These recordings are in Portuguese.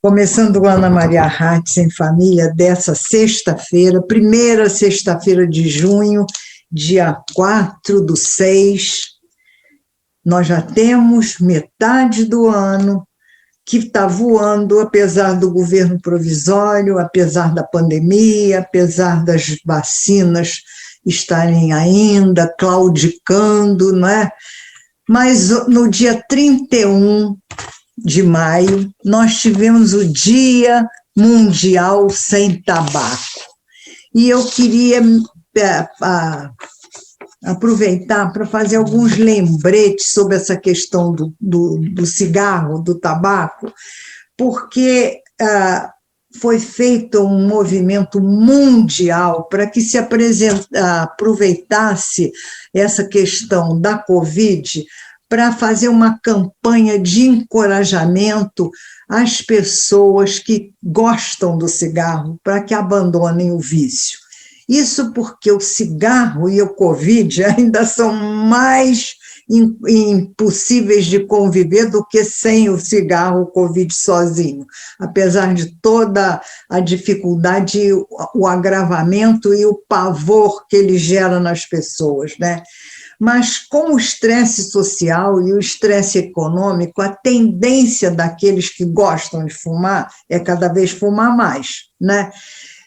Começando o Ana Maria Hatz em Família dessa sexta-feira, primeira sexta-feira de junho, dia 4/6. Nós já temos metade do ano que está voando, apesar do governo provisório, apesar da pandemia, apesar das vacinas estarem ainda claudicando, não é? Mas no dia 31 de maio, nós tivemos o Dia Mundial Sem Tabaco. E eu queria aproveitar para fazer alguns lembretes sobre essa questão do cigarro, do tabaco, porque foi feito um movimento mundial para que se aproveitasse essa questão da Covid para fazer uma campanha de encorajamento às pessoas que gostam do cigarro, para que abandonem o vício. Isso porque o cigarro e o Covid ainda são mais impossíveis de conviver do que sem o cigarro, o Covid sozinho, apesar de toda a dificuldade, o agravamento e o pavor que ele gera nas pessoas, né? Mas com o estresse social e o estresse econômico, a tendência daqueles que gostam de fumar é cada vez fumar mais, né?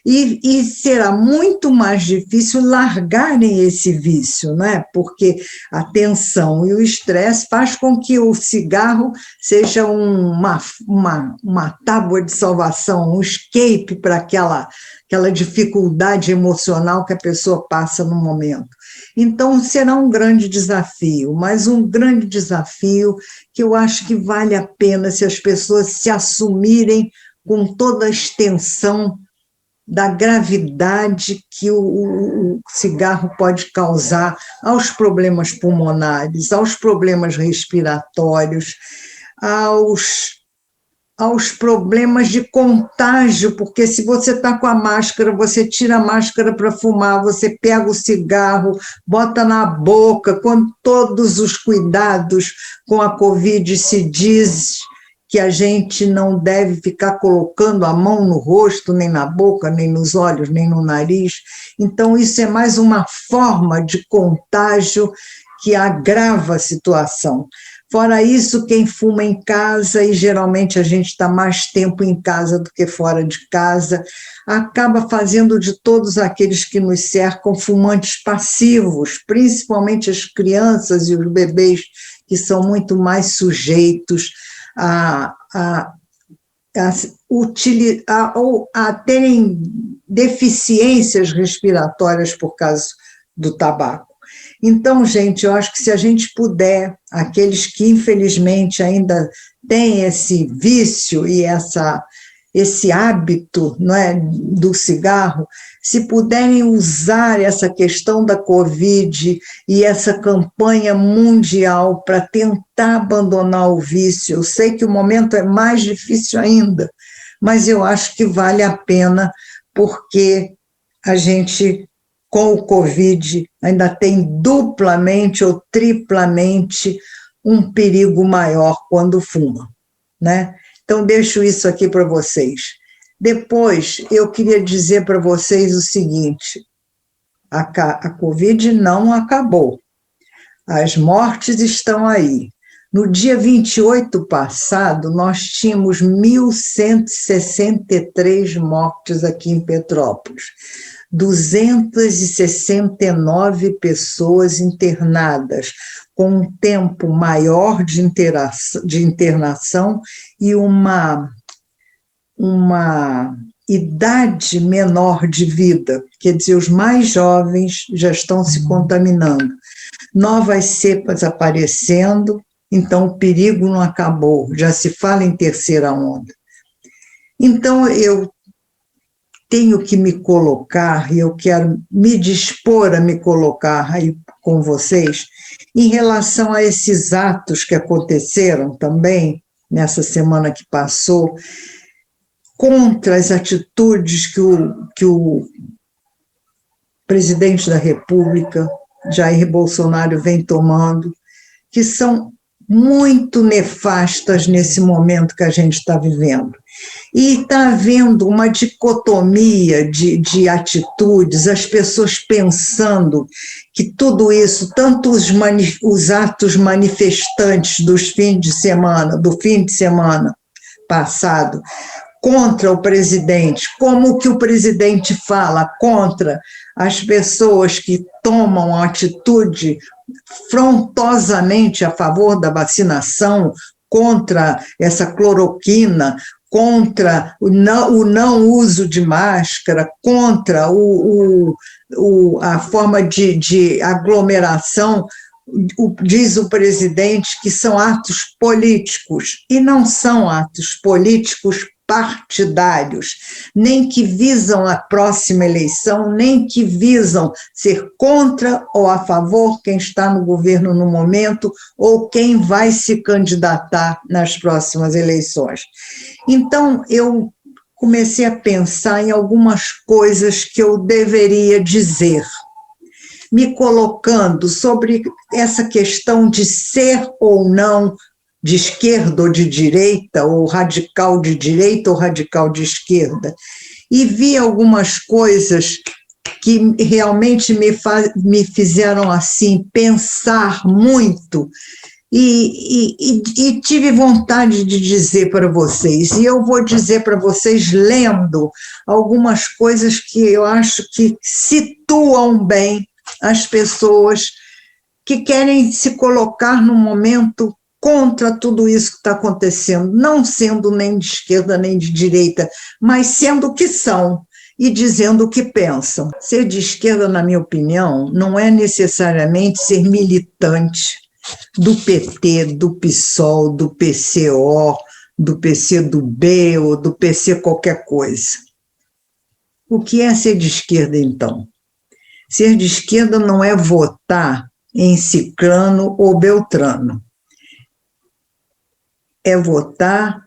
E será muito mais difícil largarem esse vício, né? Porque a tensão e o estresse faz com que o cigarro seja uma tábua de salvação, um escape para aquela dificuldade emocional que a pessoa passa no momento. Então, será um grande desafio, mas um grande desafio que eu acho que vale a pena se as pessoas se assumirem com toda a extensão da gravidade que o cigarro pode causar aos problemas pulmonares, aos problemas respiratórios, aos problemas de contágio, porque se você está com a máscara, você tira a máscara para fumar, você pega o cigarro, bota na boca, com todos os cuidados com a Covid, se diz que a gente não deve ficar colocando a mão no rosto, nem na boca, nem nos olhos, nem no nariz. Então, isso é mais uma forma de contágio que agrava a situação. Fora isso, quem fuma em casa, e geralmente a gente está mais tempo em casa do que fora de casa, acaba fazendo de todos aqueles que nos cercam fumantes passivos, principalmente as crianças e os bebês, que são muito mais sujeitos a terem deficiências respiratórias por causa do tabaco. Então, gente, eu acho que se a gente puder, aqueles que infelizmente ainda têm esse vício e esse hábito, não é, do cigarro, se puderem usar essa questão da Covid e essa campanha mundial para tentar abandonar o vício. Eu sei que o momento é mais difícil ainda, mas eu acho que vale a pena, porque a gente, com o Covid, ainda tem duplamente ou triplamente um perigo maior quando fuma, né? Então, deixo isso aqui para vocês. Depois, eu queria dizer para vocês o seguinte: a Covid não acabou. As mortes estão aí. No dia 28 passado, nós tínhamos 1.163 mortes aqui em Petrópolis, 269 pessoas internadas, com um tempo maior de internação e uma idade menor de vida, quer dizer, os mais jovens já estão se contaminando, novas cepas aparecendo, então o perigo não acabou, já se fala em terceira onda. Então eu tenho que me colocar, e eu quero me dispor a me colocar aí com vocês, em relação a esses atos que aconteceram também, nessa semana que passou, contra as atitudes que o presidente da República, Jair Bolsonaro, vem tomando, que são muito nefastas nesse momento que a gente está vivendo. E está havendo uma dicotomia de atitudes, as pessoas pensando que tudo isso, tanto os atos manifestantes do fim de semana passado, contra o presidente, como o que o presidente fala contra as pessoas que tomam atitude frontosamente a favor da vacinação, contra essa cloroquina, contra o não uso de máscara, contra a forma de aglomeração, diz o presidente que são atos políticos, e não são atos políticos partidários, nem que visam a próxima eleição, nem que visam ser contra ou a favor quem está no governo no momento ou quem vai se candidatar nas próximas eleições. Então, eu comecei a pensar em algumas coisas que eu deveria dizer, me colocando sobre essa questão de ser ou não de esquerda ou de direita, ou radical de direita ou radical de esquerda, e vi algumas coisas que realmente me fizeram assim pensar muito, e tive vontade de dizer para vocês, e eu vou dizer para vocês lendo algumas coisas que eu acho que situam bem as pessoas que querem se colocar no momento contra tudo isso que está acontecendo, não sendo nem de esquerda nem de direita, mas sendo o que são e dizendo o que pensam. Ser de esquerda, na minha opinião, não é necessariamente ser militante do PT, do PSOL, do PCO, do PCdoB ou do PC qualquer coisa. O que é ser de esquerda, então? Ser de esquerda não é votar em ciclano ou beltrano. É votar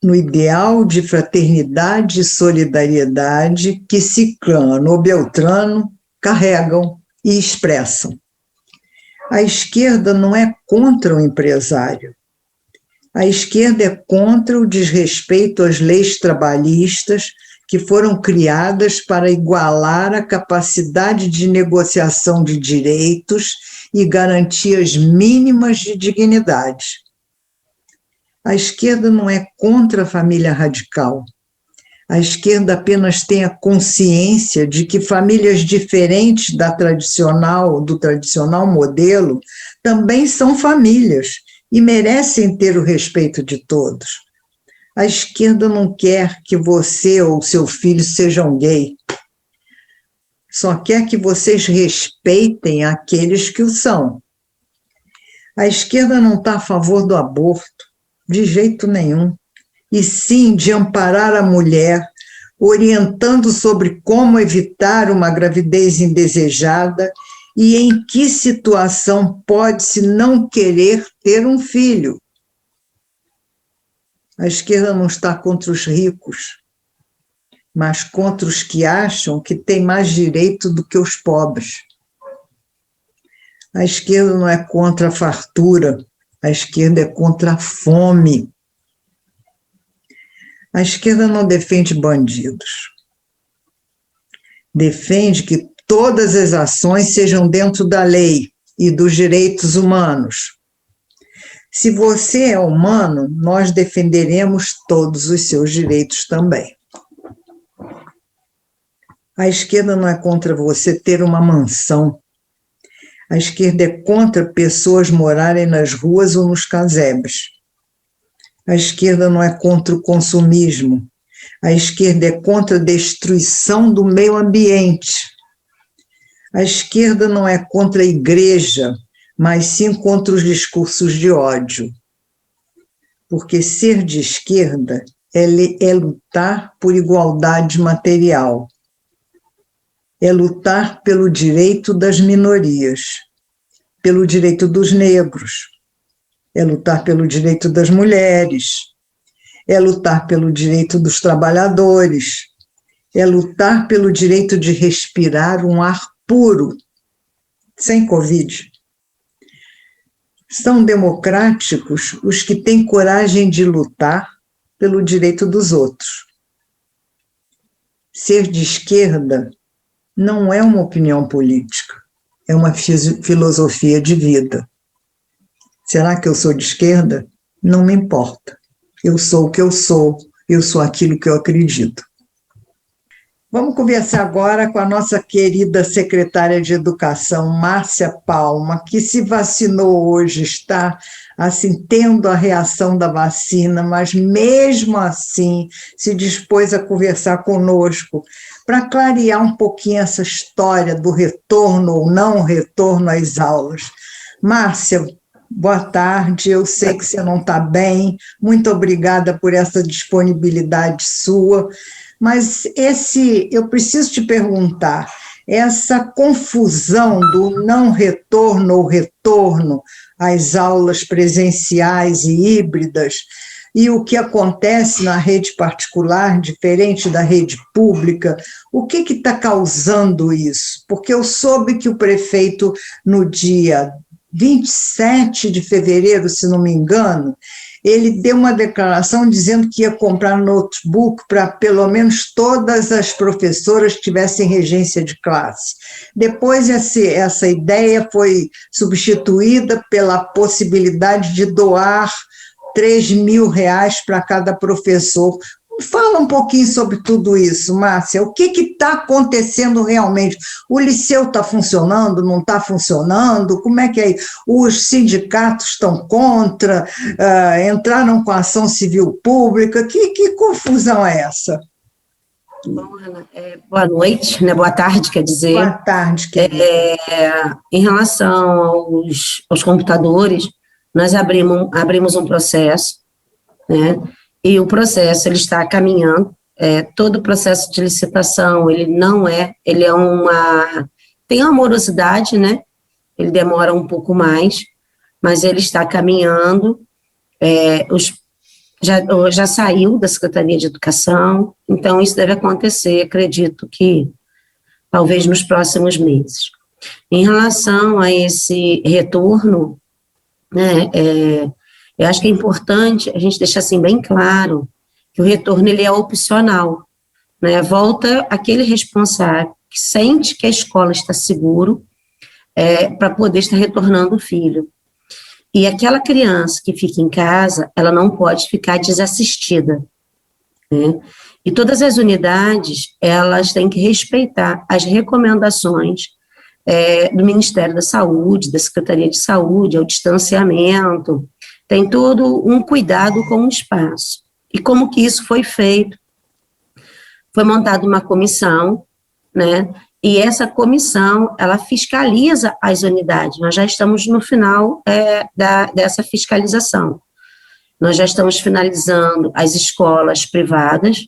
no ideal de fraternidade e solidariedade que ciclano ou beltrano carregam e expressam. A esquerda não é contra o empresário. A esquerda é contra o desrespeito às leis trabalhistas que foram criadas para igualar a capacidade de negociação de direitos e garantias mínimas de dignidade. A esquerda não é contra a família radical. A esquerda apenas tem a consciência de que famílias diferentes do tradicional modelo também são famílias e merecem ter o respeito de todos. A esquerda não quer que você ou seu filho sejam gay. Só quer que vocês respeitem aqueles que o são. A esquerda não está a favor do aborto, de jeito nenhum, e sim de amparar a mulher, orientando sobre como evitar uma gravidez indesejada e em que situação pode-se não querer ter um filho. A esquerda não está contra os ricos, mas contra os que acham que têm mais direito do que os pobres. A esquerda não é contra a fartura, a esquerda é contra a fome. A esquerda não defende bandidos. Defende que todas as ações sejam dentro da lei e dos direitos humanos. Se você é humano, nós defenderemos todos os seus direitos também. A esquerda não é contra você ter uma mansão. A esquerda é contra pessoas morarem nas ruas ou nos casebres. A esquerda não é contra o consumismo. A esquerda é contra a destruição do meio ambiente. A esquerda não é contra a igreja, mas sim contra os discursos de ódio. Porque ser de esquerda é lutar por igualdade material. É lutar pelo direito das minorias, pelo direito dos negros, é lutar pelo direito das mulheres, é lutar pelo direito dos trabalhadores, é lutar pelo direito de respirar um ar puro, sem Covid. São democráticos os que têm coragem de lutar pelo direito dos outros. Ser de esquerda não é uma opinião política, é uma filosofia de vida. Será que eu sou de esquerda? Não me importa. Eu sou o que eu sou aquilo que eu acredito. Vamos conversar agora com a nossa querida secretária de Educação, Márcia Palma, que se vacinou hoje, está assim, tendo a reação da vacina, mas mesmo assim se dispôs a conversar conosco para clarear um pouquinho essa história do retorno ou não retorno às aulas. Márcia, boa tarde, eu sei que você não está bem, muito obrigada por essa disponibilidade sua. Mas eu preciso te perguntar, essa confusão do não retorno ou retorno às aulas presenciais e híbridas, e o que acontece na rede particular, diferente da rede pública, o que está causando isso? Porque eu soube que o prefeito, no dia 27 de fevereiro, se não me engano, ele deu uma declaração dizendo que ia comprar notebook para pelo menos todas as professoras que tivessem regência de classe. Depois essa ideia foi substituída pela possibilidade de doar R$ 3.000 para cada professor. Fala um pouquinho sobre tudo isso, Márcia. O que está acontecendo realmente? O liceu está funcionando, não está funcionando? Como é que é? Os sindicatos estão contra, entraram com a ação civil pública? Que confusão é essa? Bom, Ana, boa noite, né? Boa tarde, quer dizer. Boa tarde, querida. Em relação aos computadores, nós abrimos um processo, né? E o processo, ele está caminhando, todo o processo de licitação, tem uma morosidade, né? Ele demora um pouco mais, mas ele está caminhando, já saiu da Secretaria de Educação, então isso deve acontecer, acredito que talvez nos próximos meses. Em relação a esse retorno, né, eu acho que é importante a gente deixar assim bem claro que o retorno ele é opcional, né? Volta aquele responsável que sente que a escola está seguro para poder estar retornando o filho. E aquela criança que fica em casa, ela não pode ficar desassistida, né? E todas as unidades, elas têm que respeitar as recomendações do Ministério da Saúde, da Secretaria de Saúde, ao distanciamento, tem todo um cuidado com o espaço. E como que isso foi feito? Foi montada uma comissão, né? E essa comissão, ela fiscaliza as unidades. Nós já estamos no final dessa fiscalização. Nós já estamos finalizando as escolas privadas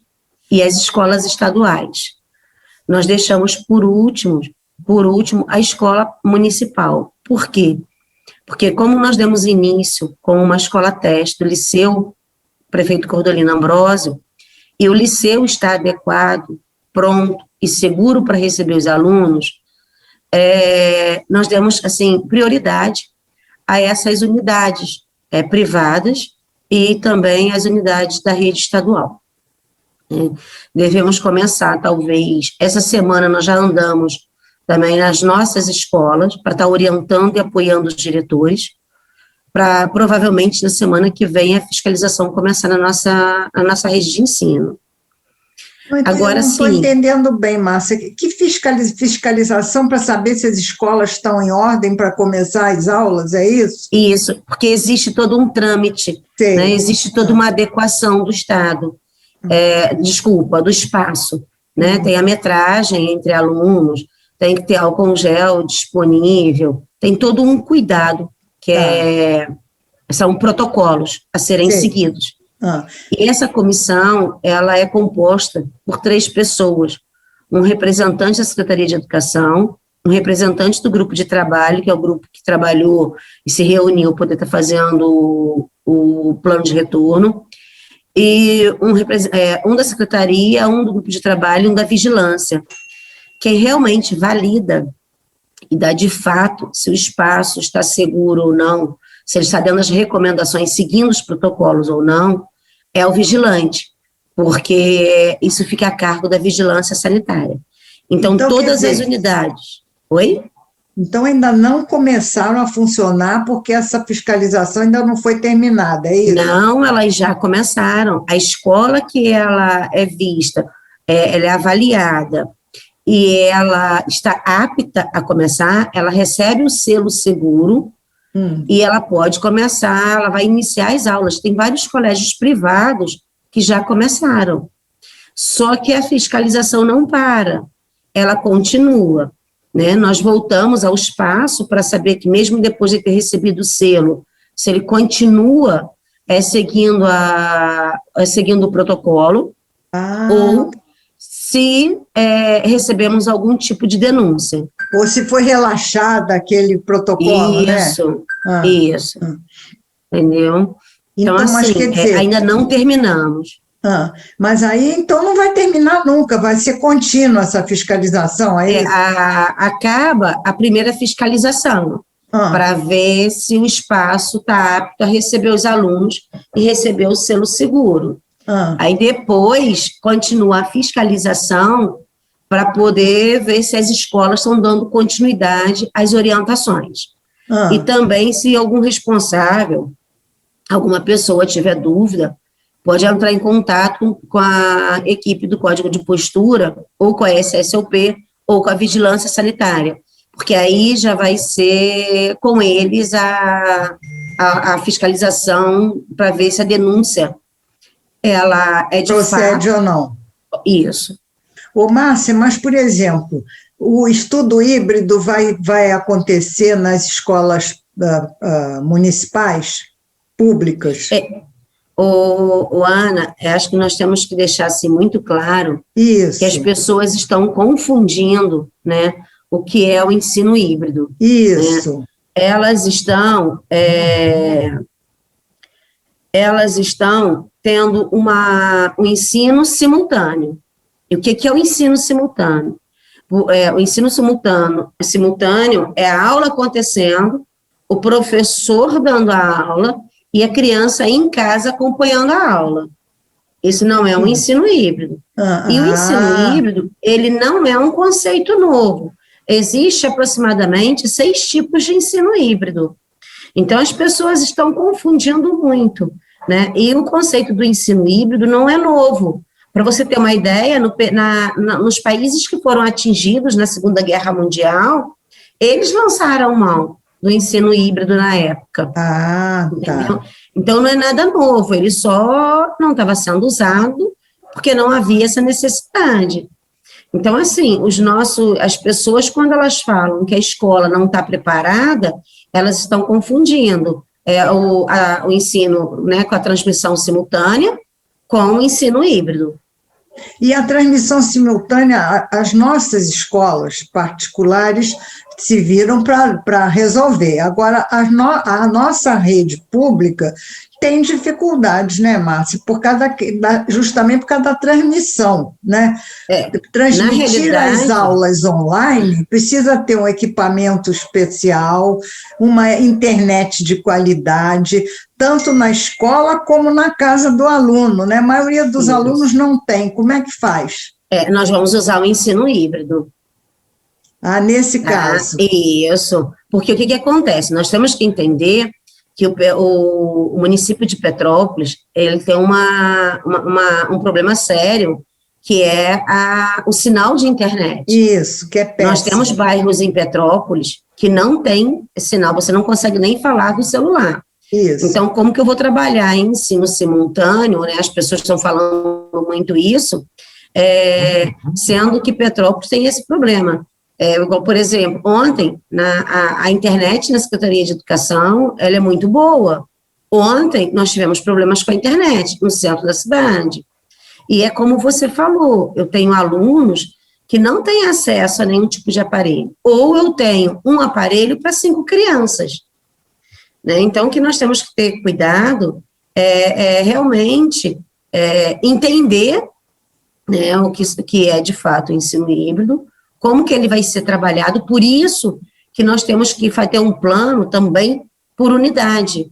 e as escolas estaduais. Nós deixamos por último, a escola municipal. Por quê? Porque como nós demos início com uma escola teste do Liceu Prefeito Cordolino Ambrósio, e o liceu está adequado, pronto e seguro para receber os alunos, nós demos, assim, prioridade a essas unidades privadas e também as unidades da rede estadual. Devemos começar, talvez, essa semana nós já andamos também nas nossas escolas, para estar orientando e apoiando os diretores, para provavelmente na semana que vem a fiscalização começar na nossa rede de ensino. Agora, não estou entendendo bem, Márcia, que fiscalização para saber se as escolas estão em ordem para começar as aulas, é isso? Isso, porque existe todo um trâmite, né? Existe toda uma adequação do Estado, do espaço, né? Tem a metragem entre alunos, tem que ter álcool gel disponível, tem todo um cuidado, são protocolos a serem seguidos. E essa comissão, ela é composta por 3 pessoas, um representante da Secretaria de Educação, um representante do grupo de trabalho, que é o grupo que trabalhou e se reuniu para poder estar fazendo o plano de retorno, e um da secretaria, um do grupo de trabalho e um da vigilância, que realmente valida e dá de fato se o espaço está seguro ou não, se ele está dando as recomendações, seguindo os protocolos ou não, é o vigilante, porque isso fica a cargo da vigilância sanitária. Então todas as unidades... Oi? Então, ainda não começaram a funcionar porque essa fiscalização ainda não foi terminada, é isso? Não, elas já começaram. A escola que ela é vista, ela é avaliada e ela está apta a começar, ela recebe o selo seguro e ela pode começar, ela vai iniciar as aulas. Tem vários colégios privados que já começaram. Só que a fiscalização não para, ela continua. Né? Nós voltamos ao espaço para saber que, mesmo depois de ter recebido o selo, se ele continua seguindo o protocolo, ou se recebemos algum tipo de denúncia. Ou se foi relaxada aquele protocolo, isso, né? Isso. Entendeu? Então assim, mas quer dizer, ainda não terminamos. Mas aí, então, não vai terminar nunca, vai ser contínua essa fiscalização, é isso? Acaba a primeira fiscalização, para ver se o espaço está apto a receber os alunos e receber o selo seguro. Aí depois continua a fiscalização para poder ver se as escolas estão dando continuidade às orientações. E também se algum responsável, alguma pessoa tiver dúvida, pode entrar em contato com a equipe do Código de Postura, ou com a SSOP, ou com a Vigilância Sanitária, porque aí já vai ser com eles a fiscalização para ver se a denúncia ela é de procede ou não. Isso. Ô, Márcia, mas, por exemplo, o estudo híbrido vai acontecer nas escolas municipais, públicas? Ana, acho que nós temos que deixar assim, muito claro isso, que as pessoas estão confundindo, né, o que é o ensino híbrido. Isso. Né? Elas estão tendo um ensino simultâneo. E o que é o ensino simultâneo? O ensino simultâneo é a aula acontecendo, o professor dando a aula e a criança em casa acompanhando a aula. Isso não é um ensino híbrido. E o ensino híbrido, ele não é um conceito novo. Existe aproximadamente 6 tipos de ensino híbrido. Então, as pessoas estão confundindo muito, né? E o conceito do ensino híbrido não é novo. Para você ter uma ideia, nos países que foram atingidos na Segunda Guerra Mundial, eles lançaram mão do ensino híbrido na época. Tá. Então, não é nada novo, ele só não estava sendo usado porque não havia essa necessidade. Então, assim, as pessoas, quando elas falam que a escola não está preparada, elas estão confundindo o ensino, né, com a transmissão simultânea com o ensino híbrido. E a transmissão simultânea, as nossas escolas particulares se viram para resolver. Agora, a nossa rede pública tem dificuldades, né, Márcia? Justamente por causa da transmissão, né? Transmitir as aulas online precisa ter um equipamento especial, uma internet de qualidade, tanto na escola como na casa do aluno, né? A maioria dos alunos não tem. Como é que faz? Nós vamos usar o ensino híbrido. Nesse caso. Isso. Porque o que acontece? Nós temos que entender que o município de Petrópolis, ele tem um problema sério, que é o sinal de internet. Isso, que é péssimo. Nós temos bairros em Petrópolis que não tem sinal, você não consegue nem falar do celular. Isso. Então, como que eu vou trabalhar em ensino simultâneo, né? As pessoas estão falando muito isso, sendo que Petrópolis tem esse problema. Igual, por exemplo, ontem, a internet na Secretaria de Educação, ela é muito boa. Ontem, nós tivemos problemas com a internet no centro da cidade. E é como você falou, eu tenho alunos que não têm acesso a nenhum tipo de aparelho. Ou eu tenho um aparelho para 5 crianças. Né? Então, o que nós temos que ter cuidado realmente entender, né, o que é, de fato, o ensino híbrido, como que ele vai ser trabalhado, por isso que nós temos que ter um plano também por unidade,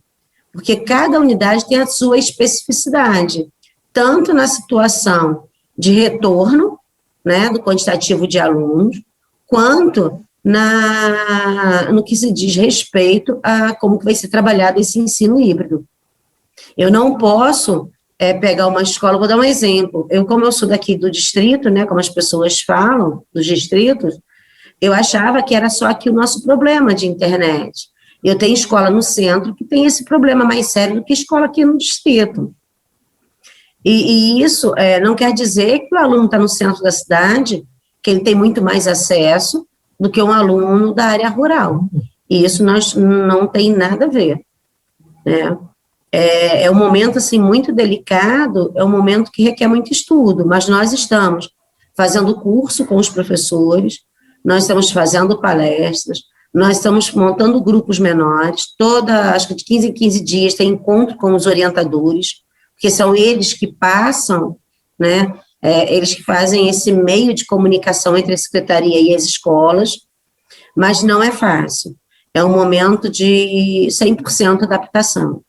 porque cada unidade tem a sua especificidade. tanto na situação de retorno, né, do quantitativo de alunos, quanto no que se diz respeito a como que vai ser trabalhado esse ensino híbrido. Eu não posso pegar uma escola, vou dar um exemplo, como eu sou daqui do distrito, né, como as pessoas falam, dos distritos, eu achava que era só aqui o nosso problema de internet. Eu tenho escola no centro que tem esse problema mais sério do que escola aqui no distrito. E isso não quer dizer que o aluno está no centro da cidade, que ele tem muito mais acesso do que um aluno da área rural. E isso não tem nada a ver, né? É um momento, assim, muito delicado, é um momento que requer muito estudo, mas nós estamos fazendo curso com os professores, nós estamos fazendo palestras, nós estamos montando grupos menores, acho que de 15 em 15 dias tem encontro com os orientadores, porque são eles que passam, né, eles que fazem esse meio de comunicação entre a secretaria e as escolas, mas não é fácil, é um momento de 100% adaptação.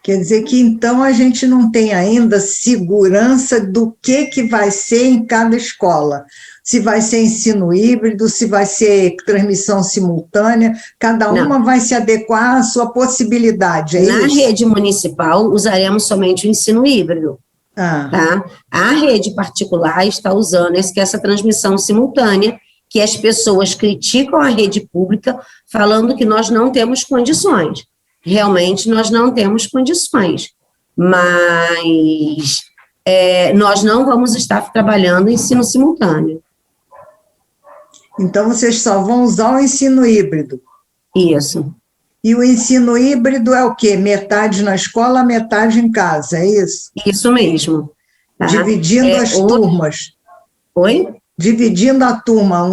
Quer dizer que, então, a gente não tem ainda segurança do que vai ser em cada escola. Se vai ser ensino híbrido, se vai ser transmissão simultânea, cada uma vai se adequar à sua possibilidade, é isso? Na rede municipal, usaremos somente o ensino híbrido. Tá? A rede particular está usando essa transmissão simultânea, que as pessoas criticam a rede pública, falando que nós não temos condições. Realmente, nós não temos condições, mas nós não vamos estar trabalhando em ensino simultâneo. Então, vocês só vão usar o ensino híbrido? Isso. E o ensino híbrido é o quê? Metade na escola, metade em casa, é isso? Isso mesmo. Tá? Dividindo as turmas. Oi? Dividindo a turma.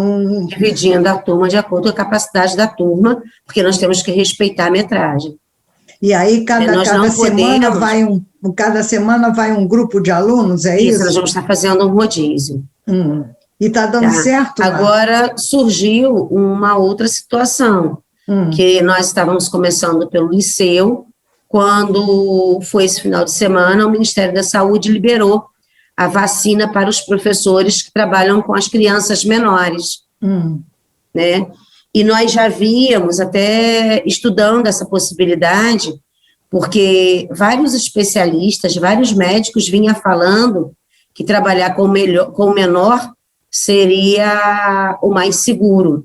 Dividindo a turma de acordo com a capacidade da turma, porque nós temos que respeitar a metragem. E aí, cada semana vai um grupo de alunos, é isso? Isso, nós vamos estar fazendo um rodízio. E está dando certo? Agora surgiu uma outra situação, que nós estávamos começando pelo liceu, quando foi esse final de semana, o Ministério da Saúde liberou a vacina para os professores que trabalham com as crianças menores, né? E nós já víamos, até estudando essa possibilidade, porque vários especialistas, vários médicos vinham falando que trabalhar com o menor seria o mais seguro.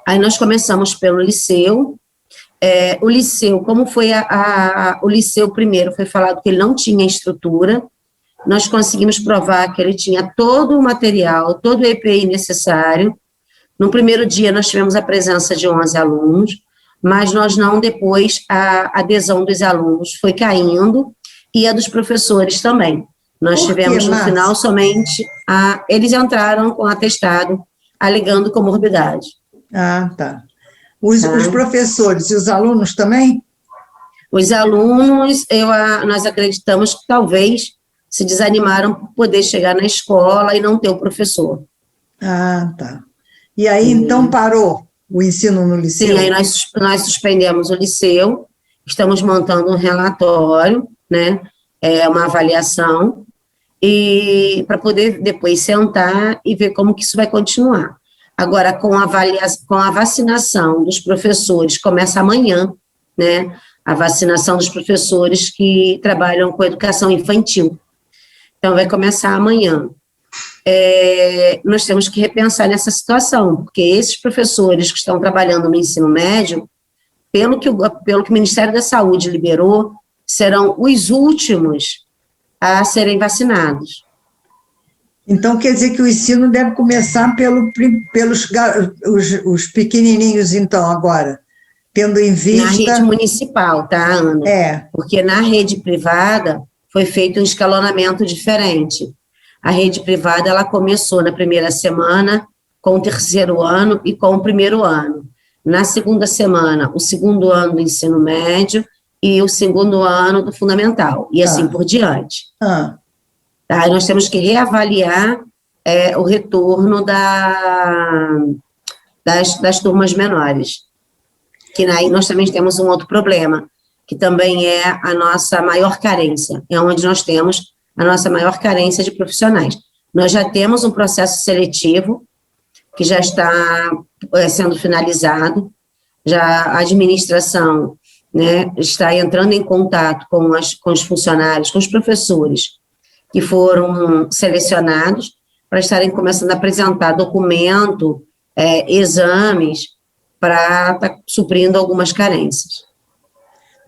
Aí nós começamos pelo liceu. O liceu, como foi o liceu primeiro, foi falado que ele não tinha estrutura, nós conseguimos provar que ele tinha todo o material, todo o EPI necessário. No primeiro dia, nós tivemos a presença de 11 alunos, mas depois a adesão dos alunos foi caindo, e a dos professores também. Nós tivemos, no final, somente eles entraram com atestado, alegando comorbidade. Tá. Os professores e os alunos também? Os alunos, nós acreditamos que talvez se desanimaram por poder chegar na escola e não ter o professor. Tá. E aí, então, parou o ensino no liceu? Sim, aí nós suspendemos o liceu, estamos montando um relatório, né, uma avaliação, e para poder depois sentar e ver como que isso vai continuar. Agora, com a vacinação dos professores, começa amanhã, né, a vacinação dos professores que trabalham com educação infantil. Então, vai começar amanhã. Nós temos que repensar nessa situação, porque esses professores que estão trabalhando no ensino médio, pelo que o Ministério da Saúde liberou, serão os últimos a serem vacinados. Então, quer dizer que o ensino deve começar pelos os pequenininhos, então, agora, tendo em vista... Na rede municipal, tá, Ana? Porque na rede privada foi feito um escalonamento diferente. A rede privada, ela começou na primeira semana com o terceiro ano e com o primeiro ano. Na segunda semana, o segundo ano do ensino médio e o segundo ano do fundamental, e assim por diante. Tá? E nós temos que reavaliar o retorno das turmas menores. Que aí nós também temos um outro problema. que também é a nossa maior carência, é onde nós temos a nossa maior carência de profissionais. Nós já temos um processo seletivo que já está sendo finalizado, já a administração, né, está entrando em contato com os funcionários, com os professores que foram selecionados para estarem começando a apresentar documento, exames, para estar suprindo algumas carências.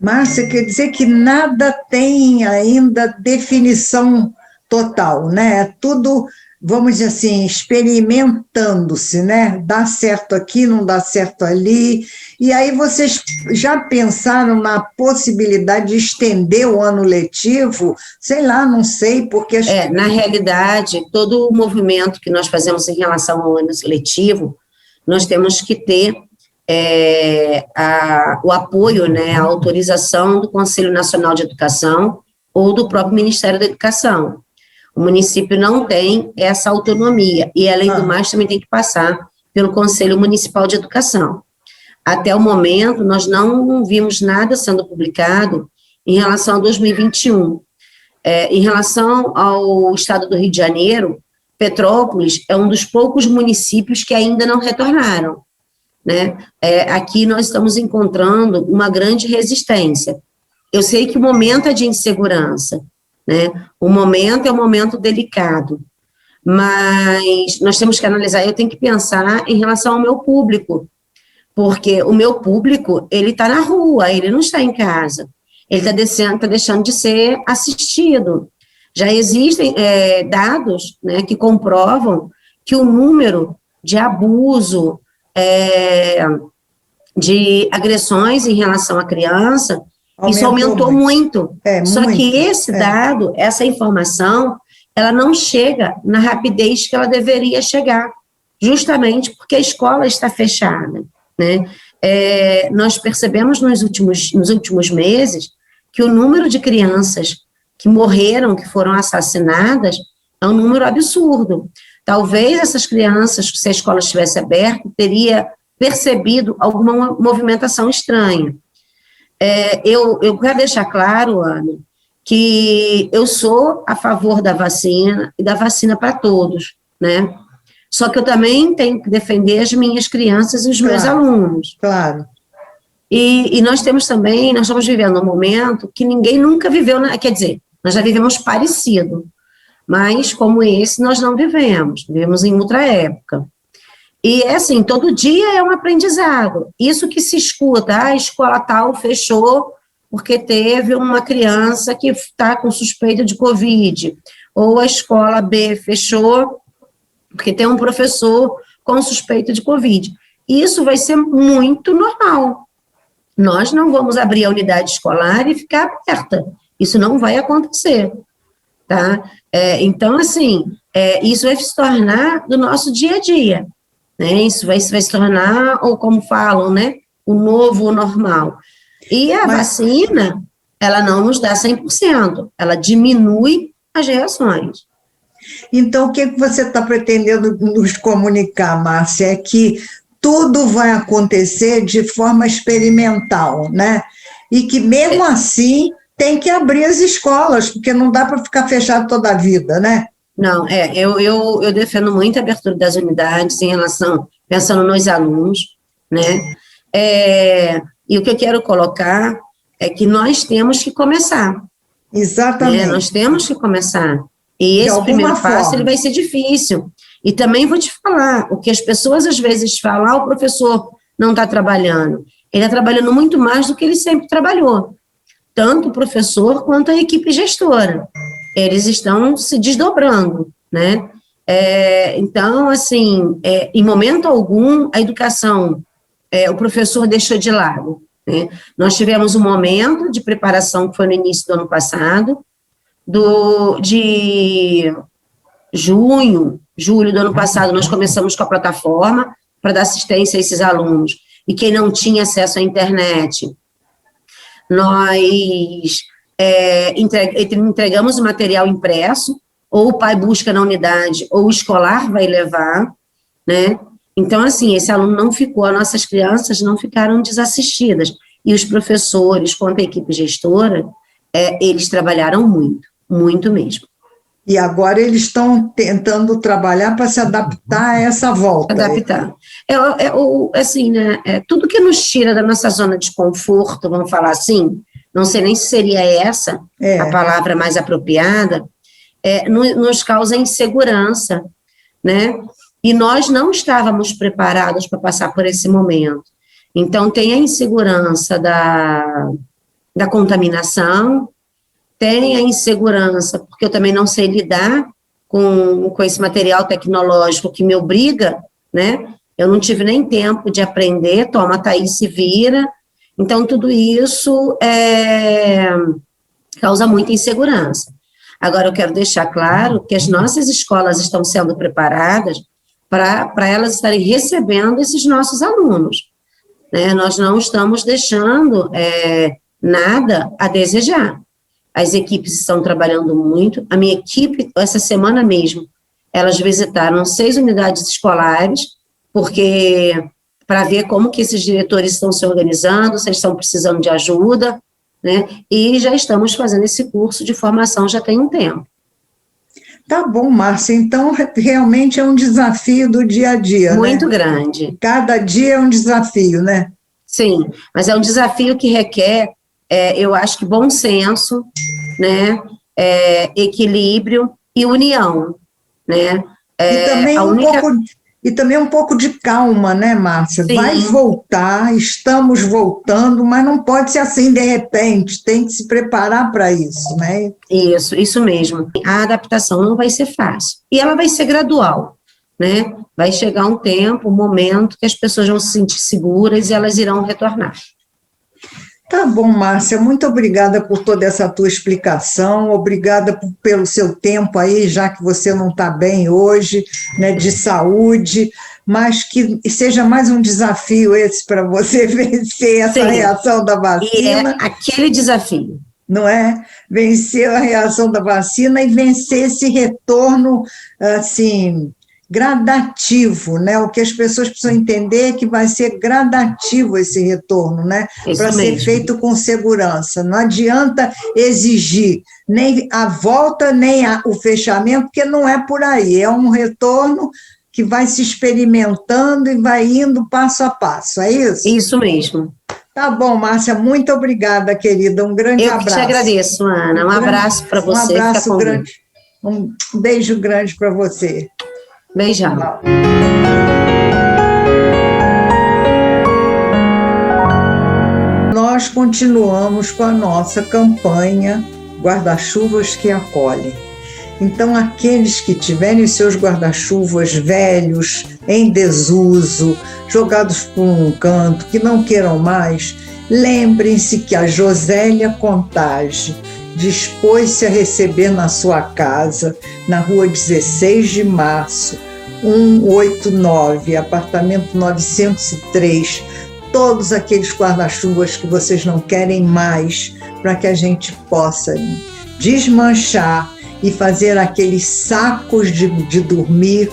Márcia, quer dizer que nada tem ainda definição total, né? É tudo, vamos dizer assim, experimentando-se, né? Dá certo aqui, não dá certo ali. E aí vocês já pensaram na possibilidade de estender o ano letivo? Sei lá, não sei, porque... Na realidade, todo o movimento que nós fazemos em relação ao ano letivo, nós temos que ter o apoio, né, a autorização do Conselho Nacional de Educação ou do próprio Ministério da Educação. O município não tem essa autonomia e, além do mais, também tem que passar pelo Conselho Municipal de Educação. Até o momento, nós não vimos nada sendo publicado em relação a 2021. Em relação ao estado do Rio de Janeiro, Petrópolis é um dos poucos municípios que ainda não retornaram, né? Aqui nós estamos encontrando uma grande resistência. Eu sei que o momento é de insegurança, né? O momento é um momento delicado, mas nós temos que analisar, eu tenho que pensar em relação ao meu público, porque o meu público, ele está na rua, ele não está em casa, ele está deixando de ser assistido. Já existem dados, né, que comprovam que o número de abuso, de agressões em relação à criança, isso aumentou muito. Só muito. Que esse dado, essa informação, ela não chega na rapidez que ela deveria chegar, justamente porque a escola está fechada, né? Nós percebemos nos últimos meses que o número de crianças que morreram, que foram assassinadas, é um número absurdo. Talvez essas crianças, se a escola estivesse aberta, teria percebido alguma movimentação estranha. Eu quero deixar claro, Ana, que eu sou a favor da vacina e da vacina para todos, né? Só que eu também tenho que defender as minhas crianças e os meus alunos. Claro. E nós estamos vivendo um momento que ninguém nunca viveu, quer dizer, nós já vivemos parecido, mas como esse nós não vivemos em outra época. E assim, todo dia é um aprendizado. Isso que se escuta, a escola tal fechou porque teve uma criança que está com suspeita de Covid, ou a escola B fechou porque tem um professor com suspeita de Covid. Isso vai ser muito normal. Nós não vamos abrir a unidade escolar e ficar aberta. Isso não vai acontecer, tá? Então, assim, isso vai se tornar do nosso dia a dia, né? Isso vai se tornar, ou como falam, né, o novo normal. E a vacina, ela não nos dá 100%, ela diminui as reações. Então, o que você está pretendendo nos comunicar, Márcia, é que tudo vai acontecer de forma experimental, né? E que, mesmo assim, tem que abrir as escolas, porque não dá para ficar fechado toda a vida, né? Não, eu defendo muito a abertura das unidades em relação, pensando nos alunos, né? E o que eu quero colocar é que nós temos que começar. Exatamente. Nós temos que começar. E esse primeiro passo, ele vai ser difícil. E também vou te falar, o que as pessoas às vezes falam, o professor não está trabalhando. Ele está trabalhando muito mais do que ele sempre trabalhou. Tanto o professor quanto a equipe gestora. Eles estão se desdobrando, né? Então, assim, em momento algum, a educação, o professor deixou de lado, né? Nós tivemos um momento de preparação que foi no início do ano passado, de julho do ano passado, nós começamos com a plataforma para dar assistência a esses alunos. E quem não tinha acesso à internet, nós entregamos o material impresso, ou o pai busca na unidade, ou o escolar vai levar, né? Então, assim, esse aluno não ficou, as nossas crianças não ficaram desassistidas. e os professores, quanto a equipe gestora, eles trabalharam muito, muito mesmo. E agora eles estão tentando trabalhar para se adaptar a essa volta. Adaptar. Assim, né, tudo que nos tira da nossa zona de conforto, vamos falar assim, não sei nem se seria essa a palavra mais apropriada, nos causa insegurança, né? E nós não estávamos preparados para passar por esse momento. Então, tem a insegurança da contaminação, tem a insegurança, porque eu também não sei lidar com esse material tecnológico que me obriga, né? Eu não tive nem tempo de aprender, toma, Thaís, se vira. Então, tudo isso causa muita insegurança. Agora, eu quero deixar claro que as nossas escolas estão sendo preparadas para elas estarem recebendo esses nossos alunos, né? Nós não estamos deixando nada a desejar. As equipes estão trabalhando muito. A minha equipe, essa semana mesmo, elas visitaram 6 unidades escolares, porque para ver como que esses diretores estão se organizando, se eles estão precisando de ajuda, né? E já estamos fazendo esse curso de formação já tem um tempo. Tá bom, Márcia, então realmente é um desafio do dia a dia, muito, né? Grande. Cada dia é um desafio, né? Sim, mas é um desafio que requer, eu acho que bom senso, né? Equilíbrio e união, né? E também um pouco de calma, né, Márcia? Sim. Vai voltar, estamos voltando, mas não pode ser assim de repente, tem que se preparar para isso, né? Isso mesmo. A adaptação não vai ser fácil. E ela vai ser gradual, né? Vai chegar um tempo, um momento que as pessoas vão se sentir seguras e elas irão retornar. Tá bom, Márcia, muito obrigada por toda essa tua explicação, obrigada pelo seu tempo aí, já que você não está bem hoje, né, de saúde, mas que seja mais um desafio esse para você vencer essa reação da vacina. E aquele desafio. Não é? Vencer a reação da vacina e vencer esse retorno, assim, gradativo, né? O que as pessoas precisam entender é que vai ser gradativo esse retorno, né? Para ser feito com segurança. Não adianta exigir nem a volta, nem o fechamento, porque não é por aí. É um retorno que vai se experimentando e vai indo passo a passo, é isso? Isso mesmo. Tá bom, Márcia, muito obrigada, querida. Um grande abraço. Eu que te agradeço, Ana. Um abraço para você. Um abraço grande. Um beijo grande para você. Beijão. Nós continuamos com a nossa campanha Guarda-chuvas que acolhem. Então, aqueles que tiverem seus guarda-chuvas velhos, em desuso, jogados por um canto, que não queiram mais, lembrem-se que a Josélia Contage dispôs-se a receber na sua casa, na rua 16 de março, 189, apartamento 903, todos aqueles guarda-chuvas que vocês não querem mais, para que a gente possa desmanchar e fazer aqueles sacos de dormir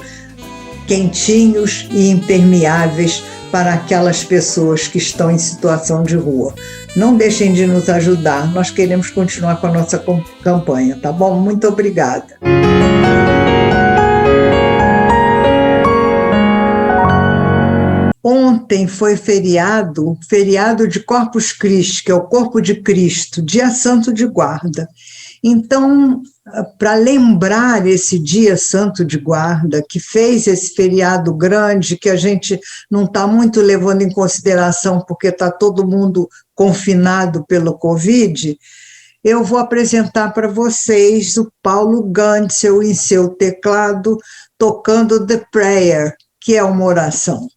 quentinhos e impermeáveis para aquelas pessoas que estão em situação de rua. Não deixem de nos ajudar, nós queremos continuar com a nossa campanha, tá bom? Muito obrigada. Ontem foi feriado de Corpus Christi, que é o Corpo de Cristo, Dia Santo de Guarda. Então, para lembrar esse Dia Santo de Guarda, que fez esse feriado grande, que a gente não está muito levando em consideração, porque está todo mundo confinado pelo Covid, eu vou apresentar para vocês o Paulo Gantzel em seu teclado, tocando The Prayer, que é uma oração.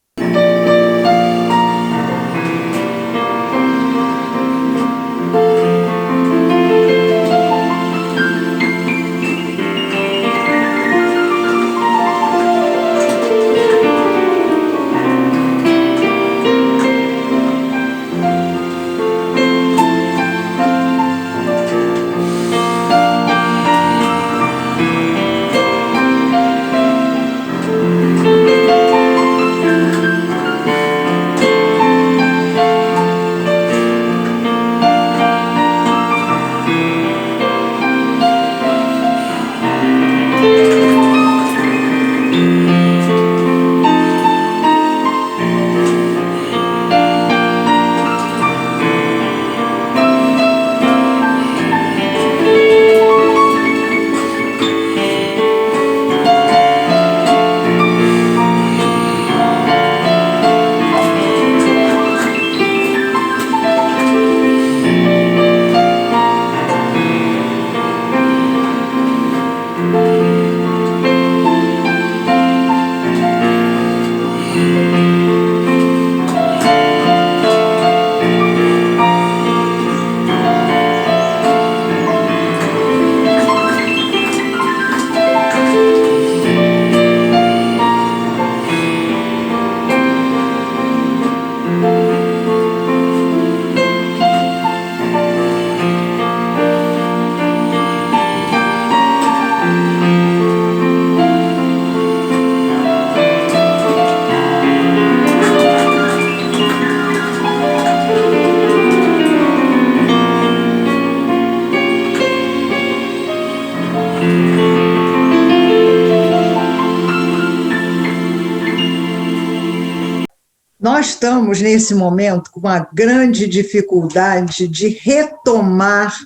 Nós estamos, nesse momento, com uma grande dificuldade de retomar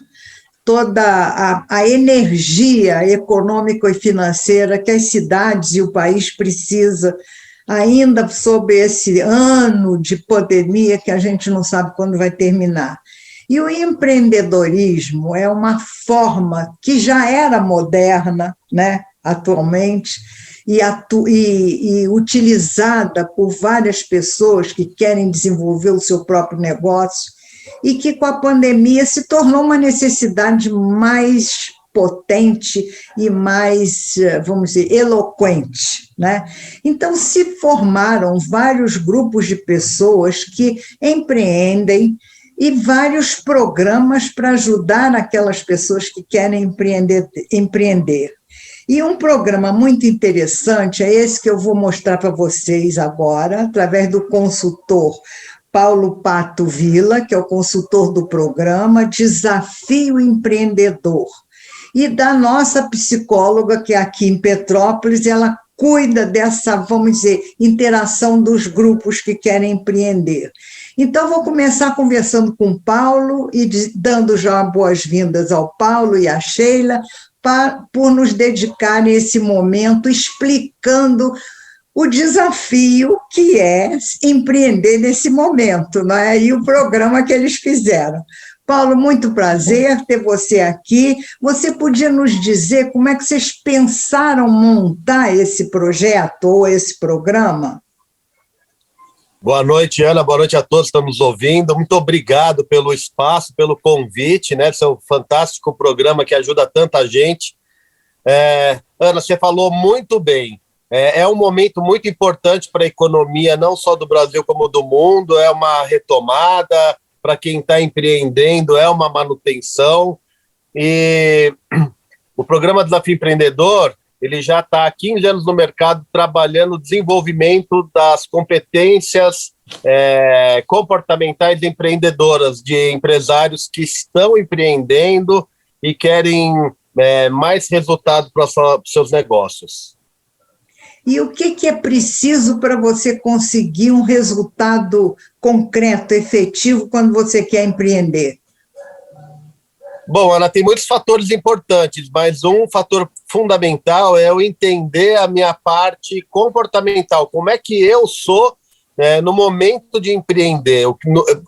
toda a energia econômica e financeira que as cidades e o país precisa, ainda sob esse ano de pandemia que a gente não sabe quando vai terminar. E o empreendedorismo é uma forma que já era moderna, né, atualmente, e utilizada por várias pessoas que querem desenvolver o seu próprio negócio, e que com a pandemia se tornou uma necessidade mais potente e mais, vamos dizer, eloquente, né? Então, se formaram vários grupos de pessoas que empreendem e vários programas para ajudar aquelas pessoas que querem empreender. E um programa muito interessante é esse que eu vou mostrar para vocês agora, através do consultor Paulo Pato Villa, que é o consultor do programa Desafio Empreendedor, e da nossa psicóloga, que é aqui em Petrópolis, ela cuida dessa, vamos dizer, interação dos grupos que querem empreender. Então, vou começar conversando com o Paulo e dando já boas-vindas ao Paulo e à Sheila, por nos dedicar nesse momento explicando o desafio que é empreender nesse momento, não é? E o programa que eles fizeram. Paulo, muito prazer ter você aqui. Você podia nos dizer como é que vocês pensaram montar esse projeto ou esse programa? Boa noite, Ana. Boa noite a todos que estão nos ouvindo. Muito obrigado pelo espaço, pelo convite, né? Esse é um fantástico programa que ajuda tanta gente. Ana, você falou muito bem. É um momento muito importante para a economia, não só do Brasil como do mundo. É uma retomada para quem está empreendendo, é uma manutenção. E o programa Desafio Empreendedor, ele já está há 15 anos no mercado trabalhando o desenvolvimento das competências comportamentais empreendedoras de empresários que estão empreendendo e querem mais resultado para os seus negócios. E o que é preciso para você conseguir um resultado concreto, efetivo, quando você quer empreender? Bom, Ana, tem muitos fatores importantes, mas um fator fundamental é eu entender a minha parte comportamental. Como é que eu sou no momento de empreender?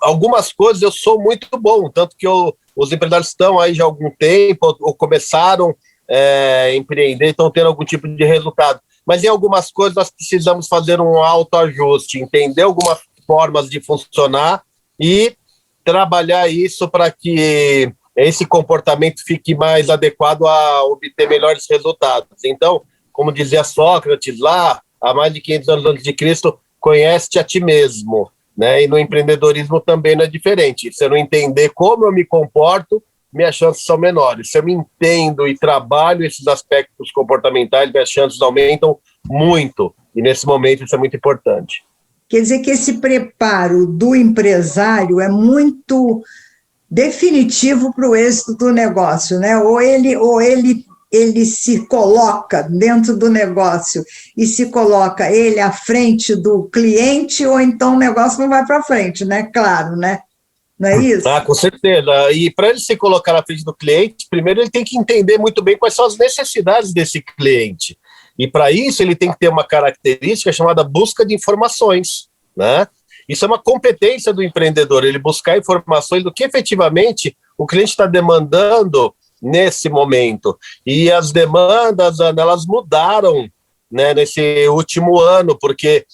Algumas coisas eu sou muito bom, tanto que os empresários estão aí já há algum tempo, ou começaram a empreender, estão tendo algum tipo de resultado. Mas em algumas coisas nós precisamos fazer um autoajuste, entender algumas formas de funcionar e trabalhar isso para que esse comportamento fique mais adequado a obter melhores resultados. Então, como dizia Sócrates lá, há mais de 500 anos antes de Cristo, conhece-te a ti mesmo, né? E no empreendedorismo também não é diferente. Se eu não entender como eu me comporto, minhas chances são menores. Se eu me entendo e trabalho esses aspectos comportamentais, minhas chances aumentam muito. E nesse momento isso é muito importante. Quer dizer que esse preparo do empresário é muito definitivo para o êxito do negócio, né? Ou ele se coloca dentro do negócio e se coloca ele à frente do cliente, ou então o negócio não vai para frente, né? Claro, né? Não é isso? Com certeza. E para ele se colocar na frente do cliente, primeiro ele tem que entender muito bem quais são as necessidades desse cliente. E para isso ele tem que ter uma característica chamada busca de informações, né? Isso é uma competência do empreendedor, ele buscar informações do que efetivamente o cliente está demandando nesse momento. E as demandas, elas mudaram, né, nesse último ano, porque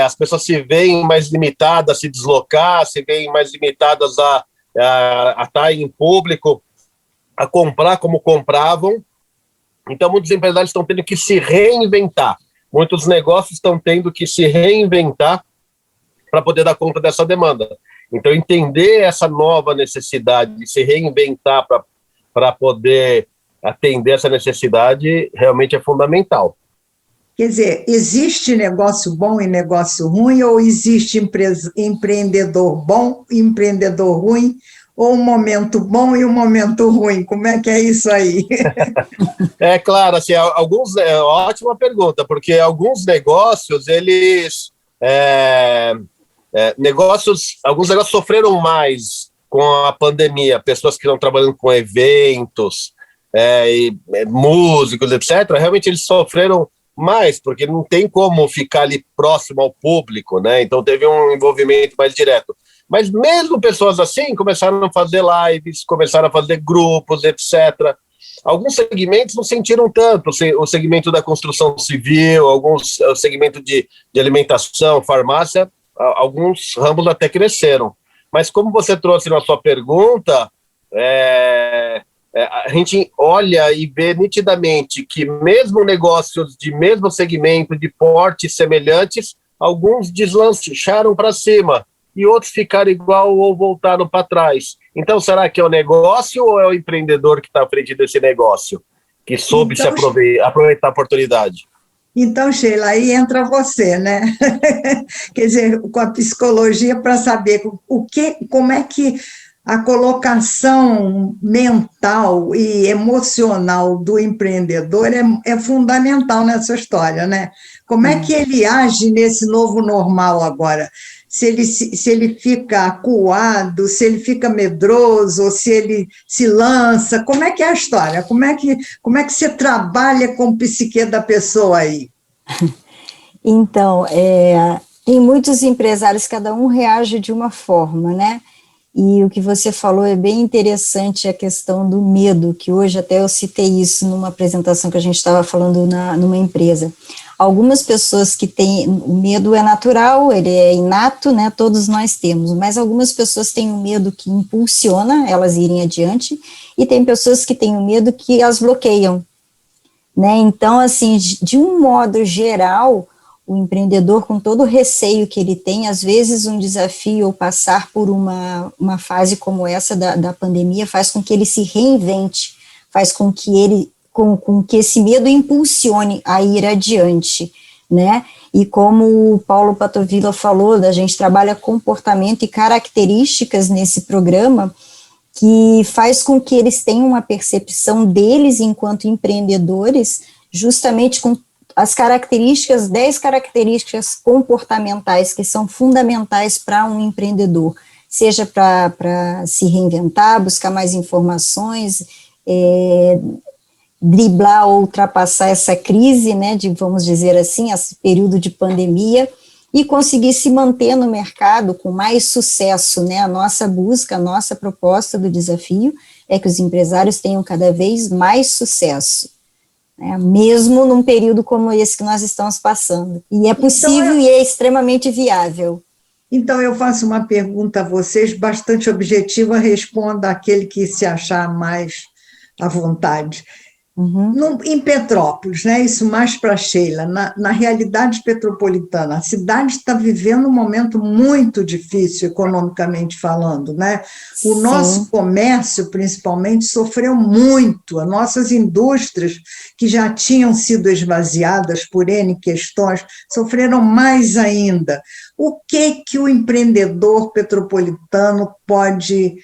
as pessoas se veem mais limitadas a se deslocar, se veem mais limitadas a estar em público, a comprar como compravam. Então, muitos empresários estão tendo que se reinventar. Muitos negócios estão tendo que se reinventar para poder dar conta dessa demanda. Então, entender essa nova necessidade de se reinventar para poder atender essa necessidade realmente é fundamental. Quer dizer, existe negócio bom e negócio ruim, ou existe empreendedor bom e empreendedor ruim, ou um momento bom e um momento ruim? Como é que é isso aí? É claro, assim, ótima pergunta, porque alguns negócios, eles alguns negócios sofreram mais com a pandemia, pessoas que estão trabalhando com eventos, músicos, etc., realmente eles sofreram mais, porque não tem como ficar ali próximo ao público, né? Então teve um envolvimento mais direto. Mas mesmo pessoas assim começaram a fazer lives, começaram a fazer grupos, etc. Alguns segmentos não sentiram tanto, o segmento da construção civil, o segmento de alimentação, farmácia, alguns ramos até cresceram. Mas como você trouxe na sua pergunta, a gente olha e vê nitidamente que mesmo negócios de mesmo segmento, de portes semelhantes, alguns deslancharam para cima e outros ficaram igual ou voltaram para trás. Então, será que é o negócio ou é o empreendedor que está à frente desse negócio, que soube se aproveitar a oportunidade? Então, Sheila, aí entra você, né? Quer dizer, com a psicologia para saber como é que a colocação mental e emocional do empreendedor é fundamental nessa história, né? Como é que ele age nesse novo normal agora? Se ele fica acuado, se ele fica medroso, ou se ele se lança, como é que é a história? Como é que você trabalha com o psique da pessoa aí? Então, tem muitos empresários, cada um reage de uma forma, né? E o que você falou é bem interessante, a questão do medo, que hoje até eu citei isso numa apresentação que a gente estava falando numa empresa. Algumas pessoas que têm, o medo é natural, ele é inato, né, todos nós temos, mas algumas pessoas têm um medo que impulsiona elas irem adiante, e tem pessoas que têm um medo que as bloqueiam, né? Então, assim, de um modo geral, o empreendedor, com todo o receio que ele tem, às vezes um desafio ou passar por uma fase como essa da pandemia faz com que ele se reinvente, faz com que com que esse medo impulsione a ir adiante, né? E como o Paulo Patovilla falou, a gente trabalha comportamento e características nesse programa, que faz com que eles tenham uma percepção deles enquanto empreendedores, justamente com as características, 10 características comportamentais que são fundamentais para um empreendedor, seja para se reinventar, buscar mais informações, driblar ou ultrapassar essa crise, né, vamos dizer assim, esse período de pandemia, e conseguir se manter no mercado com mais sucesso, né? A nossa busca, a nossa proposta do desafio é que os empresários tenham cada vez mais sucesso, né, mesmo num período como esse que nós estamos passando. E é possível e é extremamente viável. Então, eu faço uma pergunta a vocês, bastante objetiva, responda aquele que se achar mais à vontade. Em Petrópolis, né, isso mais para a Sheila, na realidade petropolitana, a cidade está vivendo um momento muito difícil, economicamente falando, né? O nosso comércio, principalmente, sofreu muito, as nossas indústrias, que já tinham sido esvaziadas por N questões, sofreram mais ainda. O que o empreendedor petropolitano pode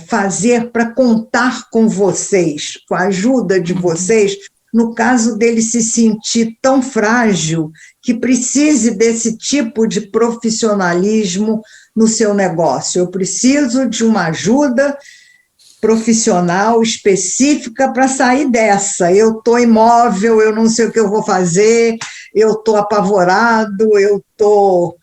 fazer para contar com vocês, com a ajuda de vocês, no caso dele se sentir tão frágil que precise desse tipo de profissionalismo no seu negócio? Eu preciso de uma ajuda profissional específica para sair dessa. Eu estou imóvel, eu não sei o que eu vou fazer, eu estou apavorado, eu estou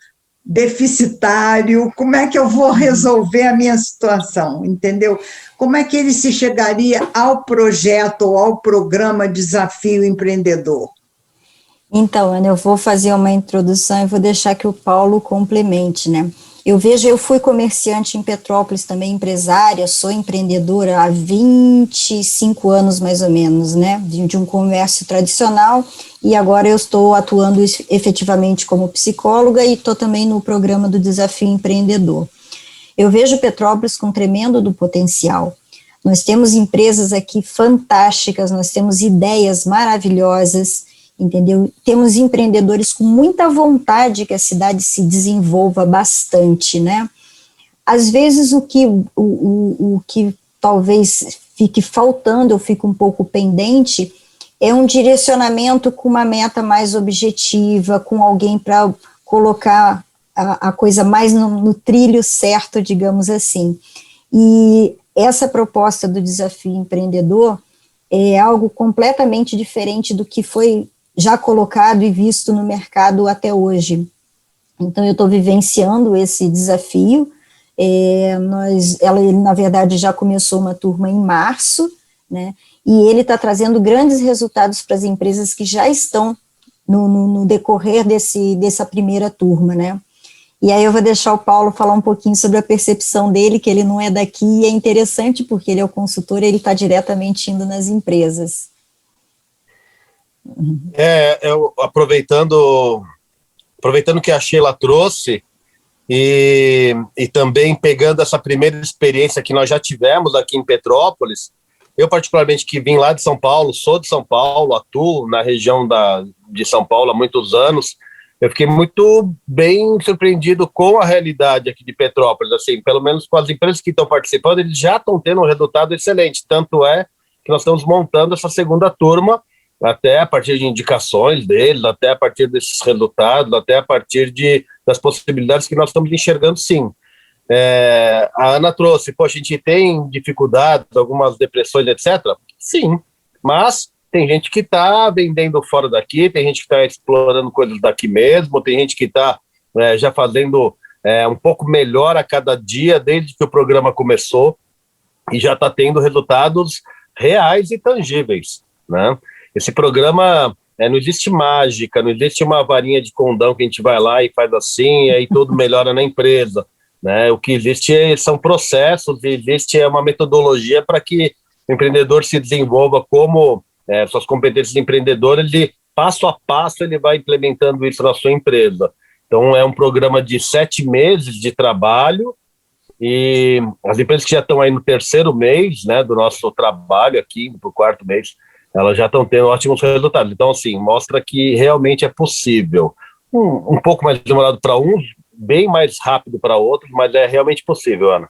deficitário, como é que eu vou resolver a minha situação, entendeu? Como é que ele se chegaria ao projeto ou ao programa Desafio Empreendedor? Então, Ana, eu vou fazer uma introdução e vou deixar que o Paulo complemente, né? Eu fui comerciante em Petrópolis, também empresária, sou empreendedora há 25 anos mais ou menos, né, de um comércio tradicional, e agora eu estou atuando efetivamente como psicóloga e estou também no programa do Desafio Empreendedor. Eu vejo Petrópolis com tremendo do potencial. Nós temos empresas aqui fantásticas, nós temos ideias maravilhosas, entendeu? Temos empreendedores com muita vontade que a cidade se desenvolva bastante, né? Às vezes o que talvez fique faltando, eu fico um pouco pendente, é um direcionamento com uma meta mais objetiva, com alguém para colocar a coisa mais no trilho certo, digamos assim. E essa proposta do Desafio Empreendedor é algo completamente diferente do que foi já colocado e visto no mercado até hoje. Então, eu estou vivenciando esse desafio. Ele, na verdade, já começou uma turma em março, né? E ele está trazendo grandes resultados para as empresas que já estão no decorrer dessa primeira turma, né? E aí eu vou deixar o Paulo falar um pouquinho sobre a percepção dele, que ele não é daqui, e é interessante porque ele é o consultor, ele está diretamente indo nas empresas. Eu aproveitando que a Sheila trouxe, e também pegando essa primeira experiência que nós já tivemos aqui em Petrópolis, eu particularmente que vim lá de São Paulo, sou de São Paulo, atuo na região de São Paulo há muitos anos, eu fiquei muito bem surpreendido com a realidade aqui de Petrópolis, assim, pelo menos com as empresas que estão participando, eles já estão tendo um resultado excelente, tanto é que nós estamos montando essa segunda turma, até a partir de indicações deles, até a partir desses resultados, até a partir das possibilidades que nós estamos enxergando, sim. A Ana trouxe, poxa, a gente tem dificuldades, algumas depressões, etc. Sim, mas tem gente que está vendendo fora daqui, tem gente que está explorando coisas daqui mesmo, tem gente que está já fazendo um pouco melhor a cada dia, desde que o programa começou, e já está tendo resultados reais e tangíveis, né? Esse programa, não existe mágica, não existe uma varinha de condão que a gente vai lá e faz assim, e aí tudo melhora na empresa, né? O que existe são processos, existe uma metodologia para que o empreendedor se desenvolva como suas competências empreendedoras, e passo a passo ele vai implementando isso na sua empresa. Então é um programa de 7 meses de trabalho, e as empresas que já estão aí no 3º mês, né, do nosso trabalho aqui, para o 4º mês, elas já estão tendo ótimos resultados. Então, assim, mostra que realmente é possível. Um pouco mais demorado para uns, bem mais rápido para outros, mas é realmente possível, Ana.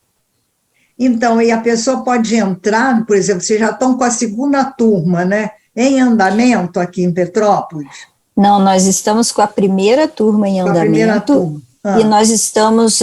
Então, e a pessoa pode entrar, por exemplo, vocês já estão com a segunda turma, né, em andamento aqui em Petrópolis? Não, nós estamos com a primeira turma em andamento. A primeira turma. E nós estamos,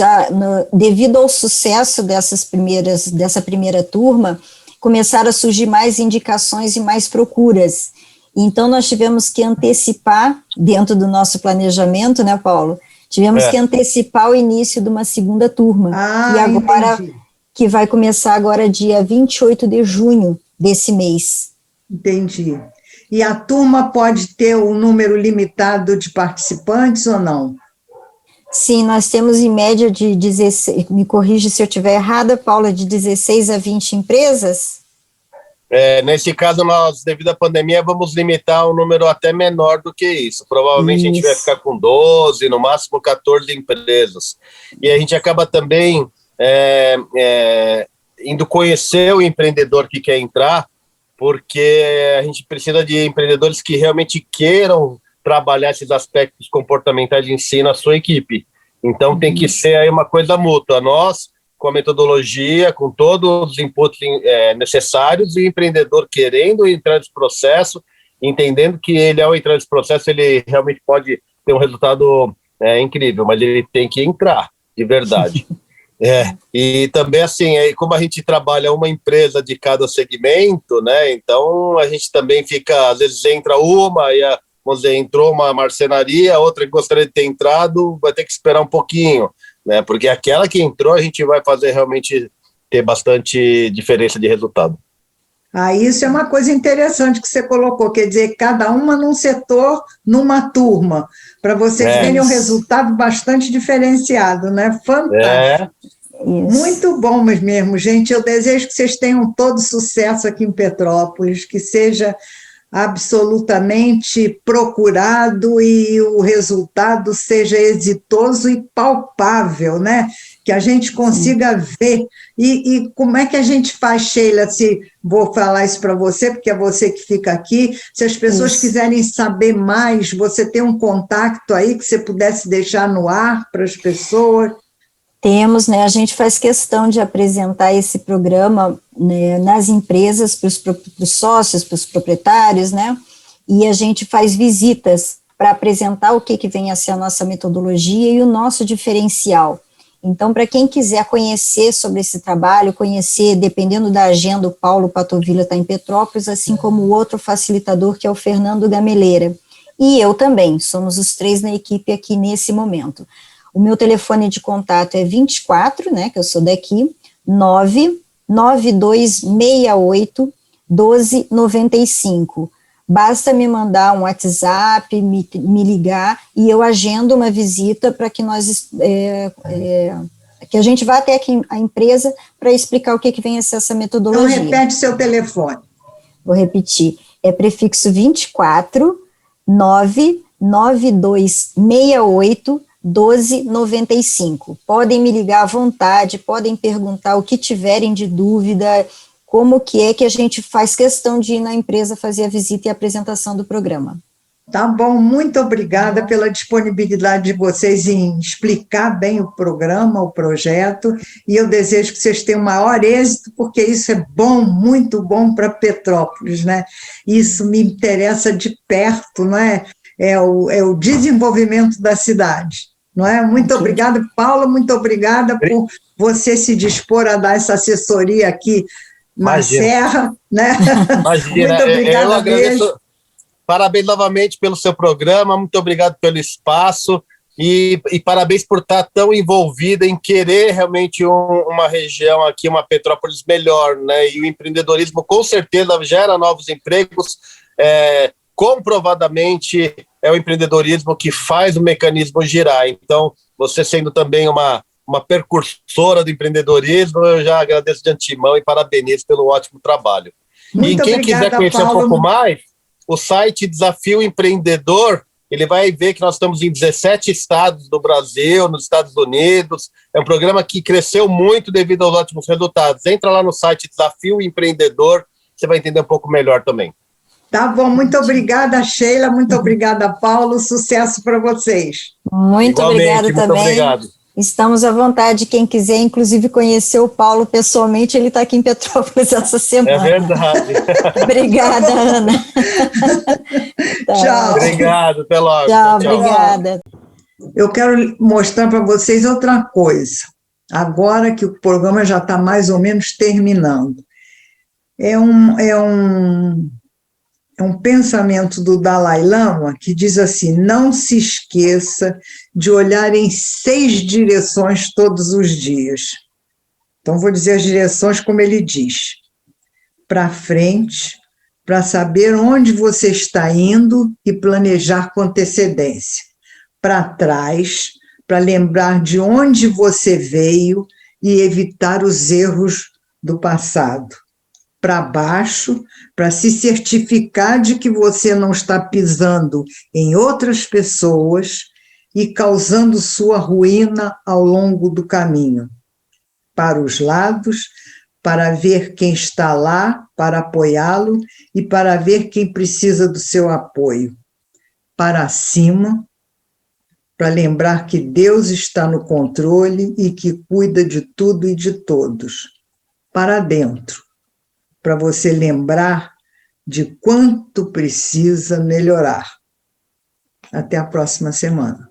devido ao sucesso dessa primeira turma, começaram a surgir mais indicações e mais procuras. Então, nós tivemos que antecipar, dentro do nosso planejamento, né, Paulo? Tivemos que antecipar o início de uma segunda turma. E agora, que vai começar agora dia 28 de junho desse mês. Entendi. E a turma pode ter um número limitado de participantes ou não? Sim, nós temos em média de 16, me corrige se eu estiver errada, Paula, de 16 a 20 empresas? Nesse caso, nós, devido à pandemia, vamos limitar um número até menor do que isso. Provavelmente a gente vai ficar com 12, no máximo 14 empresas. E a gente acaba também indo conhecer o empreendedor que quer entrar, porque a gente precisa de empreendedores que realmente queiram trabalhar esses aspectos comportamentais em si na sua equipe. Então tem que ser aí uma coisa mútua. Nós, com a metodologia, com todos os inputs necessários, e o empreendedor querendo entrar nesse processo, entendendo que ele, ao entrar nesse processo, ele realmente pode ter um resultado incrível, mas ele tem que entrar, de verdade. E também, assim, como a gente trabalha uma empresa de cada segmento, né, então a gente também fica, às vezes entra uma, e vamos dizer, entrou uma marcenaria, outra que gostaria de ter entrado, vai ter que esperar um pouquinho, né, porque aquela que entrou a gente vai fazer realmente ter bastante diferença de resultado. Isso é uma coisa interessante que você colocou, quer dizer, cada uma num setor, numa turma, para vocês terem um resultado bastante diferenciado, né? Fantástico. Muito bom mesmo, gente. Eu desejo que vocês tenham todo sucesso aqui em Petrópolis, que seja absolutamente procurado e o resultado seja exitoso e palpável, né? Que a gente consiga ver. E como é que a gente faz, Sheila, se vou falar isso para você, porque é você que fica aqui, se as pessoas quiserem saber mais, você tem um contato aí que você pudesse deixar no ar para as pessoas? Temos, né, a gente faz questão de apresentar esse programa, né, nas empresas, para os sócios, para os proprietários, né, e a gente faz visitas para apresentar o que vem a ser a nossa metodologia e o nosso diferencial. Então, para quem quiser conhecer sobre esse trabalho, conhecer, dependendo da agenda, o Paulo Patovilla está em Petrópolis, assim como o outro facilitador, que é o Fernando Gameleira. E eu também, somos os 3 na equipe aqui nesse momento. O meu telefone de contato é 24, né, que eu sou daqui, 99268 1295. Basta me mandar um WhatsApp, me ligar, e eu agendo uma visita para que nós, que a gente vá até aqui a empresa para explicar o que vem a ser essa metodologia. Então, repete seu telefone. Vou repetir, é prefixo 24 99268 1295. Podem me ligar à vontade, podem perguntar o que tiverem de dúvida, como que é que a gente faz questão de ir na empresa fazer a visita e a apresentação do programa. Tá bom, muito obrigada pela disponibilidade de vocês em explicar bem o programa, o projeto, e eu desejo que vocês tenham maior êxito, porque isso é bom, muito bom para Petrópolis, né? Isso me interessa de perto, não é? É o desenvolvimento da cidade, não é? Muito obrigada, Paula, muito obrigada por você se dispor a dar essa assessoria aqui na Serra, né? Imagina, muito obrigada, eu agradeço. beijo. Parabéns novamente pelo seu programa, muito obrigado pelo espaço e parabéns por estar tão envolvida em querer realmente uma região aqui, uma Petrópolis melhor, né? E o empreendedorismo com certeza gera novos empregos, comprovadamente é o empreendedorismo que faz o mecanismo girar. Então, você sendo também uma precursora do empreendedorismo, eu já agradeço de antemão e parabenizo pelo ótimo trabalho. Muito e quem obrigada, quiser conhecer Paulo. um pouco mais, o site Desafio Empreendedor, ele vai ver que nós estamos em 17 estados do Brasil, nos Estados Unidos. É um programa que cresceu muito devido aos ótimos resultados. Entra lá no site Desafio Empreendedor, você vai entender um pouco melhor também. Tá bom, muito obrigada, Sheila, muito obrigada, Paulo, sucesso para vocês. Muito obrigada também. Muito obrigado. Estamos à vontade, quem quiser, inclusive, conhecer o Paulo pessoalmente, ele está aqui em Petrópolis essa semana. É verdade. Obrigada, Ana. Tá. Tchau. Obrigado, até logo. Tchau, obrigada. Eu quero mostrar para vocês outra coisa, agora que o programa já está mais ou menos terminando. É um pensamento do Dalai Lama que diz assim: não se esqueça de olhar em 6 direções todos os dias. Então, vou dizer as direções como ele diz. Para frente, para saber onde você está indo e planejar com antecedência. Para trás, para lembrar de onde você veio e evitar os erros do passado. Para baixo, para se certificar de que você não está pisando em outras pessoas e causando sua ruína ao longo do caminho. Para os lados, para ver quem está lá, para apoiá-lo e para ver quem precisa do seu apoio. Para cima, para lembrar que Deus está no controle e que cuida de tudo e de todos. Para dentro, para você lembrar de quanto precisa melhorar. Até a próxima semana.